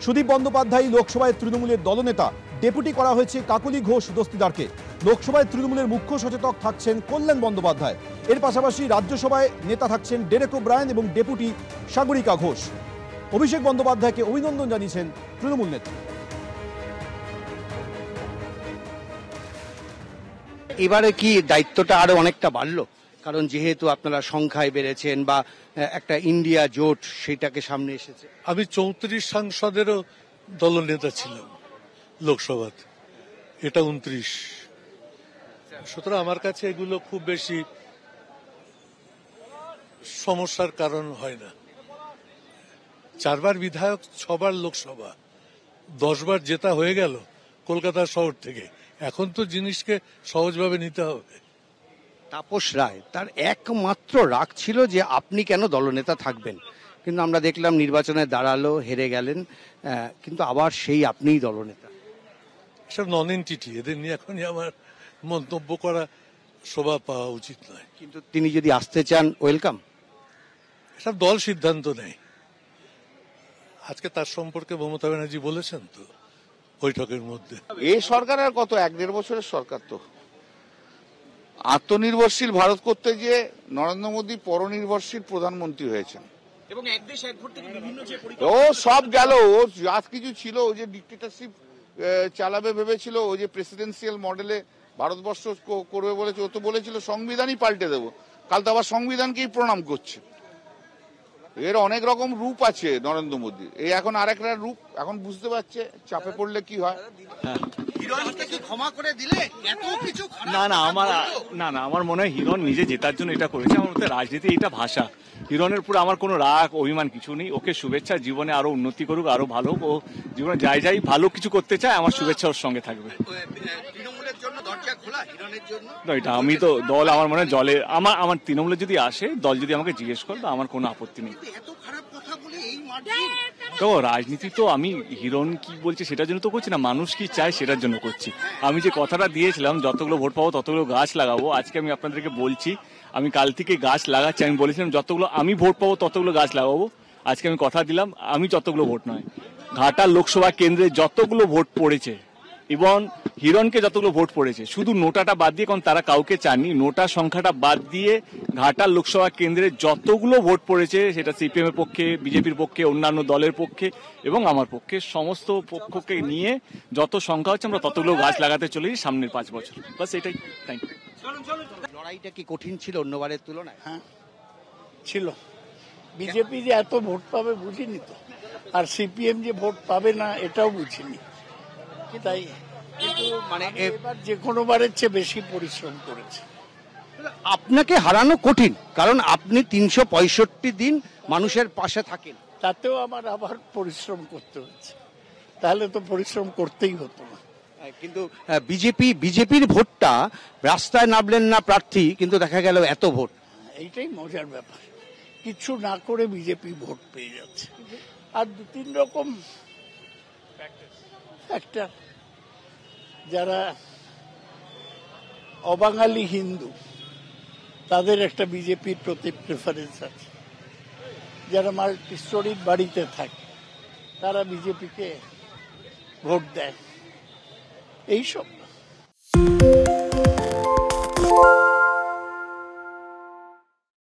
সুদীপ বন্দ্যোপাধ্যায় লোকসভায় তৃণমূলের দলনেতা, ডেপুটি করা হয়েছে কাকলি ঘোষ দস্তিদারকে। লোকসভায় তৃণমূলের মুখ্য সচেতক থাকছেন কল্যাণ বন্দ্যোপাধ্যায়। এর পাশাপাশি রাজ্যসভায় নেতা থাকছেন ডেরেক ওব্রায়েন এবং ডেপুটি সাগরিকা ঘোষ। অভিষেক বন্দ্যোপাধ্যায়কে অভিনন্দন জানিয়েছেন তৃণমূল নেতা। এবারে কি দায়িত্বটা আরো অনেকটা বাড়লো, কারণ যেহেতু আপনারা সংখ্যায় বেড়েছেন বা একটা ইন্ডিয়া জোট সেটাকে সামনে এসেছে? আমি 34 সাংসদেরও দলনেতা ছিলাম লোকসভাতে, এটা 29। সুতরাং আমার কাছে এগুলো খুব বেশি সমস্যার কারণ হয় না। 4 বার বিধায়ক, 6 বার লোকসভা, 10 বার জেতা হয়ে গেল কলকাতা শহর থেকে। এখন তো জিনিসকে সহজভাবে নিতে হবে। তাপস রায় তার একমাত্র রাগ ছিল যে আপনি কেন দলনেতা থাকবেন, কিন্তু আমরা দেখলাম নির্বাচনে দাঁড়ালো, হেরে গেলেন, কিন্তু আবার সেই আপনিই দলনেতা। এসব নন এন্টিটি, এদের নিয়ে এখনই আমার মন্তব্য করা শোভা পাওয়া উচিত নয়। কিন্তু তিনি যদি আসতে চান, ওয়েলকাম। এসব দল সিদ্ধান্ত নেয়। আজকে তার সম্পর্কে মমতা ব্যানার্জি বলেছেন তো বৈঠকের মধ্যে। এই সরকার আর কত, 1-1.5 বছরের সরকার। তো আত্মনির্ভরশীল ভারত করতে গিয়ে নরেন্দ্র মোদী পরনির্ভরশীল প্রধানমন্ত্রী হয়েছেন। এবং এক দেশ এক ভোট থেকে বিভিন্ন যে ও সব গেল, ও যা কিছু ছিল, ও যে ডিক্টেটরশিপ চালাবে ভেবেছিল, ও যে প্রেসিডেন্সিয়াল মডেলে ভারতবর্ষ করবে বলেছে, ও তো বলেছিল সংবিধানই পাল্টে দেবো। কাল তো আবার সংবিধানকেই প্রণাম করছে। এর অনেক রকম রূপ আছে নরেন্দ্র মোদী। এই এখন আরেকটা রূপ, এখন বুঝতে পারছে চাপে পড়লে কি হয়। আমার মনে হয় হিরণ নিজে জেতার জন্য এটা করেছে। আমার মতে রাজনীতি এটা ভাষা। হিরণের পুরো আমার কোনো রাগ অভিমান কিছু নেই। ওকে শুভেচ্ছা, জীবনে আরো উন্নতি করুক, আরো ভালো। ও জীবনে যাই ভালো কিছু করতে চায়, আমার শুভেচ্ছা ওর সঙ্গে থাকবে। এটা আমি তো দল, আমার মনে হয় জলে আমার তৃণমূলে যদি আসে, দল যদি আমাকে জিজ্ঞেস করে, তো আমার কোনো আপত্তি নেই। তো রাজনীতি তো আমি হিরণ কি বলছি সেটার জন্য তো করছি না, মানুষ কি চায় সেটার জন্য করছি। আমি যে কথাটা দিয়েছিলাম যতগুলো ভোট পাবো ততগুলো গাছ লাগাবো, আজকে আমি আপনাদেরকে বলছি আমি কাল থেকে গাছ লাগাচ্ছি। আমি বলেছিলাম যতগুলো আমি ভোট পাবো ততগুলো গাছ লাগাবো। আজকে আমি কথা দিলাম, আমি যতগুলো ভোট নয়, ঘাটা লোকসভা কেন্দ্রে যতগুলো ভোট পড়েছে এবং হিরণকে যতগুলো ভোট পড়েছে, শুধু নোটাটা বাদ দিয়ে, কারণ তারা কাউকে চাননি, নোটা সংখ্যাটা বাদ দিয়ে ঘাটা লোকসভা কেন্দ্রে যতগুলো ভোট পড়েছে, সেটা সিপিএম এর পক্ষে, বিজেপির পক্ষে, অন্যান্য দলের পক্ষে এবং আমার পক্ষে, সমস্ত পক্ষকে নিয়ে যত সংখ্যা হচ্ছে আমরা ততগুলো গাছ লাগাতে চলেছি সামনের 5 বছর। বাস এটাই। Thank you. লড়াইটা কি কঠিন ছিল অন্যবারের তুলনায়? হ্যাঁ ছিল। বিজেপি যে এত ভোট পাবে বুঝিনি তো, আর সিপিএম যে ভোট পাবে না এটাও বুঝিনি। তাই কিন্তু মানে এবার যে কোনো বারের চেয়ে বেশি পরিশ্রম করেছে। আপনাকে হারানো কঠিন, কারণ আপনি 365 দিন মানুষের পাশে থাকেন। তাতেও আমার আবার পরিশ্রম করতে হচ্ছে, তাহলে তো পরিশ্রম করতেই হতো না। কিন্তু বিজেপির ভোটটা, রাস্তায় নামলেন না প্রার্থী, কিন্তু দেখা গেল এত ভোট। এইটাই মজার ব্যাপার, কিছু না করে বিজেপি ভোট পেয়ে যাচ্ছে। আর 2-3 রকম ফ্যাক্টর, যারা অবাঙালি হিন্দু তাদের একটা বিজেপির প্রতি প্রেফারেন্স আছে, যারা মাল্টি স্টোরির বাড়িতে থাকে তারা বিজেপিকে ভোট দেয়, এইসব।